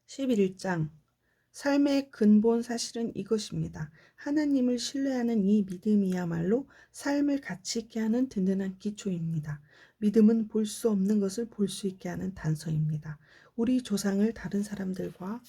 11장 삶의 근본 사실은 이것입니다. 하나님을 신뢰하는 이 믿음이야말로 삶을 가치 있게 하는 든든한 기초입니다. 믿음은 볼 수 없는 것을 볼 수 있게 하는 단서입니다. 우리 조상을 다른 사람들과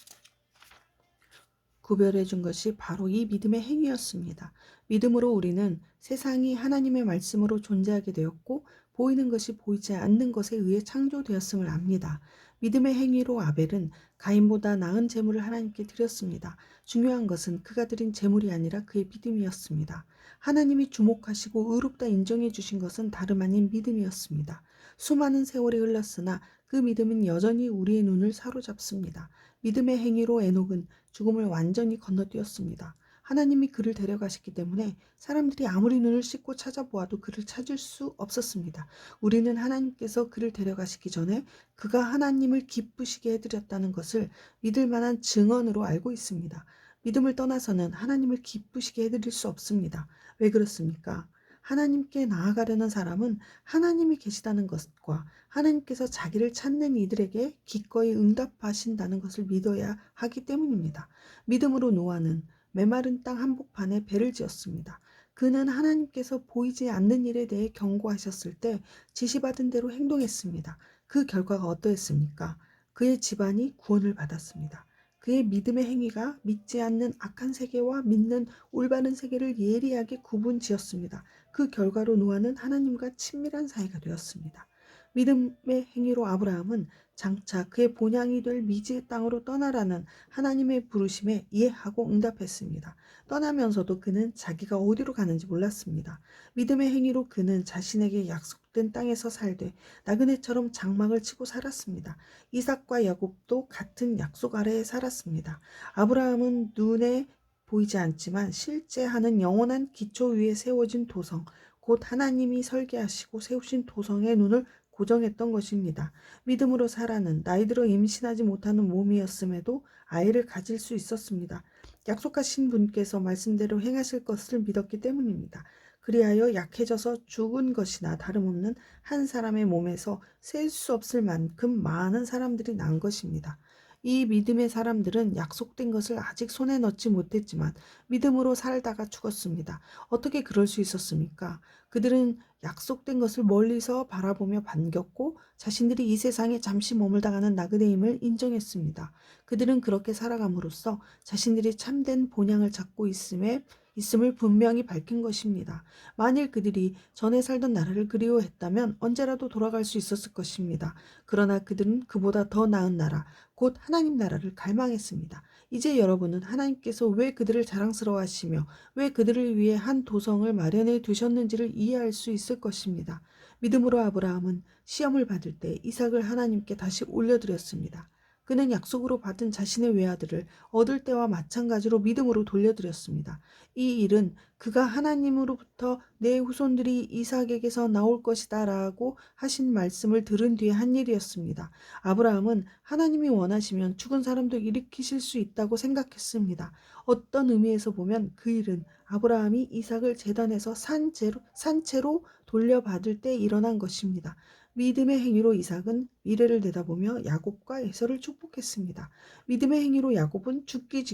구별해 준 것이 바로 이 믿음의 행위였습니다. 믿음으로 우리는 세상이 하나님의 말씀으로 존재하게 되었고 보이는 것이 보이지 않는 것에 의해 창조되었음을 압니다. 믿음의 행위로 아벨은 가인보다 나은 제물을 하나님께 드렸습니다. 중요한 것은 그가 드린 제물이 아니라 그의 믿음이었습니다. 하나님이 주목하시고 의롭다 인정해 주신 것은 다름 아닌 믿음이었습니다. 수많은 세월이 흘렀으나 그 믿음은 여전히 우리의 눈을 사로잡습니다. 믿음의 행위로 에녹은 죽음을 완전히 건너뛰었습니다. 하나님이 그를 데려가셨기 때문에 사람들이 아무리 눈을 씻고 찾아보아도 그를 찾을 수 없었습니다. 우리는 하나님께서 그를 데려가시기 전에 그가 하나님을 기쁘시게 해드렸다는 것을 믿을 만한 증언으로 알고 있습니다. 믿음을 떠나서는 하나님을 기쁘시게 해드릴 수 없습니다. 왜 그렇습니까? 하나님께 나아가려는 사람은 하나님이 계시다는 것과 하나님께서 자기를 찾는 이들에게 기꺼이 응답하신다는 것을 믿어야 하기 때문입니다. 믿음으로 노아는 메마른 땅 한복판에 배를 지었습니다. 그는 하나님께서 보이지 않는 일에 대해 경고하셨을 때 지시받은 대로 행동했습니다. 그 결과가 어떠했습니까? 그의 집안이 구원을 받았습니다. 그의 믿음의 행위가 믿지 않는 악한 세계와 믿는 올바른 세계를 예리하게 구분지었습니다. 그 결과로 노아는 하나님과 친밀한 사이가 되었습니다. 믿음의 행위로 아브라함은 장차 그의 본향이 될 미지의 땅으로 떠나라는 하나님의 부르심에 이해하고 응답했습니다. 떠나면서도 그는 자기가 어디로 가는지 몰랐습니다. 믿음의 행위로 그는 자신에게 약속된 땅에서 살되 나그네처럼 장막을 치고 살았습니다. 이삭과 야곱도 같은 약속 아래에 살았습니다. 아브라함은 눈에 보이지 않지만 실제 하는 영원한 기초 위에 세워진 도성, 곧 하나님이 설계하시고 세우신 도성의 눈을 고정했던 것입니다. 믿음으로 사라는 나이 들어 임신하지 못하는 몸이었음에도 아이를 가질 수 있었습니다. 약속하신 분께서 말씀대로 행하실 것을 믿었기 때문입니다. 그리하여 약해져서 죽은 것이나 다름없는 한 사람의 몸에서 셀 수 없을 만큼 많은 사람들이 난 것입니다. 이 믿음의 사람들은 약속된 것을 아직 손에 넣지 못했지만 믿음으로 살다가 죽었습니다. 어떻게 그럴 수 있었습니까? 그들은 약속된 것을 멀리서 바라보며 반겼고 자신들이 이 세상에 잠시 머물다가는 나그네임을 인정했습니다. 그들은 그렇게 살아감으로써 자신들이 참된 본향을 찾고 있음을 분명히 밝힌 것입니다. 만일 그들이 전에 살던 나라를 그리워했다면 언제라도 돌아갈 수 있었을 것입니다. 그러나 그들은 그보다 더 나은 나라, 곧 하나님 나라를 갈망했습니다. 이제 여러분은 하나님께서 왜 그들을 자랑스러워하시며 왜 그들을 위해 한 도성을 마련해 두셨는지를 이해할 수 있을 것입니다. 믿음으로 아브라함은 시험을 받을 때 이삭을 하나님께 다시 올려드렸습니다. 그는 약속으로 받은 자신의 외아들을 얻을 때와 마찬가지로 믿음으로 돌려드렸습니다. 이 일은 그가 하나님으로부터 내 후손들이 이삭에게서 나올 것이다 라고 하신 말씀을 들은 뒤에 한 일이었습니다. 아브라함은 하나님이 원하시면 죽은 사람도 일으키실 수 있다고 생각했습니다. 어떤 의미에서 보면 그 일은 아브라함이 이삭을 제단에서 산채로 돌려받을 때 일어난 것입니다. 믿음의 행위로 이삭은 미래를 내다보며 야곱과 에서를 축복했습니다. 믿음의 행위로 야곱은 죽기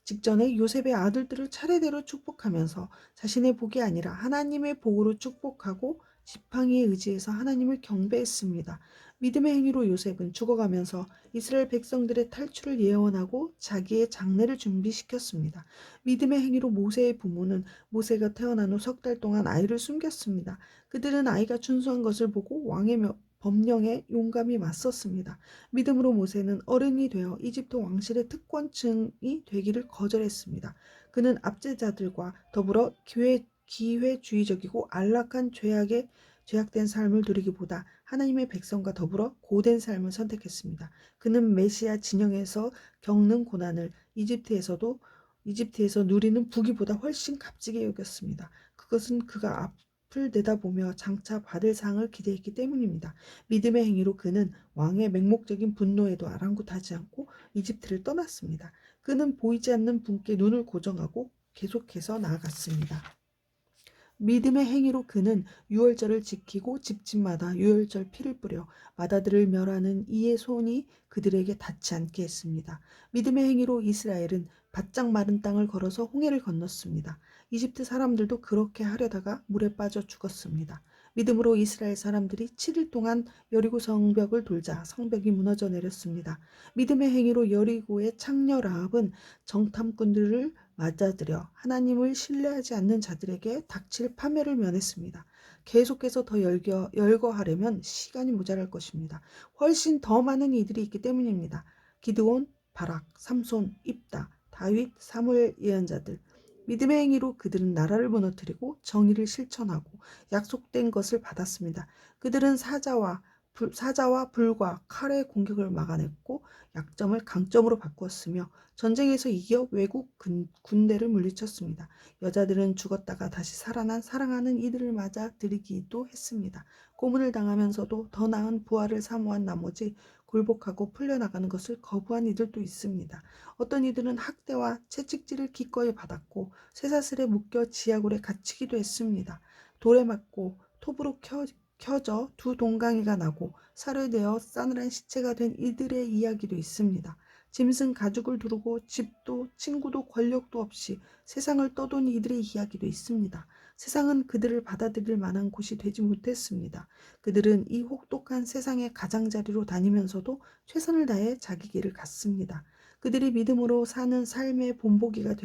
직전에 요셉의 아들들을 차례대로 축복하면서 자신의 복이 아니라 하나님의 복으로 축복하고 지팡이에 의지해서 하나님을 경배했습니다. 믿음의 행위로 요셉은 죽어가면서 이스라엘 백성들의 탈출을 예언하고 자기의 장례를 준비시켰습니다. 믿음의 행위로 모세의 부모는 모세가 태어난 후 석 달 동안 아이를 숨겼습니다. 그들은 아이가 준수한 것을 보고 왕의 법령에 용감히 맞섰습니다. 믿음으로 모세는 어른이 되어 이집트 왕실의 특권층이 되기를 거절했습니다. 그는 압제자들과 더불어 기회주의적이고 안락한 죄악된 삶을 누리기보다 하나님의 백성과 더불어 고된 삶을 선택했습니다. 그는 메시아 진영에서 겪는 고난을 이집트에서 누리는 부귀보다 훨씬 값지게 여겼습니다. 그것은 그가 앞을 내다보며 장차 받을 상을 기대했기 때문입니다. 믿음의 행위로 그는 왕의 맹목적인 분노에도 아랑곳하지 않고 이집트를 떠났습니다. 그는 보이지 않는 분께 눈을 고정하고 계속해서 나아갔습니다. 믿음의 행위로 그는 유월절을 지키고 집집마다 유월절 피를 뿌려 맏아들을 멸하는 이의 손이 그들에게 닿지 않게 했습니다. 믿음의 행위로 이스라엘은 바짝 마른 땅을 걸어서 홍해를 건넜습니다. 이집트 사람들도 그렇게 하려다가 물에 빠져 죽었습니다. 믿음으로 이스라엘 사람들이 7일 동안 여리고 성벽을 돌자 성벽이 무너져 내렸습니다. 믿음의 행위로 여리고의 창녀 라합은 정탐꾼들을 맞아들여 하나님을 신뢰하지 않는 자들에게 닥칠 파멸을 면했습니다. 계속해서 더 열거하려면 시간이 모자랄 것입니다. 훨씬 더 많은 이들이 있기 때문입니다. 기드온, 바락, 삼손, 입다, 다윗, 사무엘 예언자들. 믿음의 행위로 그들은 나라를 무너뜨리고 정의를 실천하고 약속된 것을 받았습니다. 그들은 사자와 불과 칼의 공격을 막아냈고 약점을 강점으로 바꾸었으며 전쟁에서 이겨 외국 군대를 물리쳤습니다. 여자들은 죽었다가 다시 살아난 사랑하는 이들을 맞아 들이기도 했습니다. 고문을 당하면서도 더 나은 부활을 사모한 나머지 굴복하고 풀려나가는 것을 거부한 이들도 있습니다. 어떤 이들은 학대와 채찍질을 기꺼이 받았고 쇠사슬에 묶여 지하골에 갇히기도 했습니다. 돌에 맞고 톱으로 켜져 두 동강이가 나고 살해되어 싸늘한 시체가 된 이들의 이야기도 있습니다. 짐승 가죽을 두르고 집도 친구도 권력도 없이 세상을 떠돈 이들의 이야기도 있습니다. 세상은 그들을 받아들일 만한 곳이 되지 못했습니다. 그들은 이 혹독한 세상의 가장자리로 다니면서도 최선을 다해 자기 길을 갔습니다. 그들이 믿음으로 사는 삶의 본보기가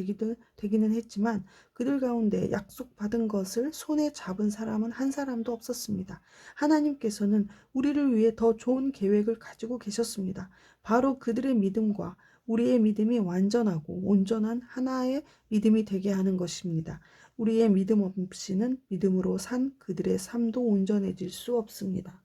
되기는 했지만 그들 가운데 약속받은 것을 손에 잡은 사람은 한 사람도 없었습니다. 하나님께서는 우리를 위해 더 좋은 계획을 가지고 계셨습니다. 바로 그들의 믿음과 우리의 믿음이 완전하고 온전한 하나의 믿음이 되게 하는 것입니다. 우리의 믿음 없이는 믿음으로 산 그들의 삶도 온전해질 수 없습니다.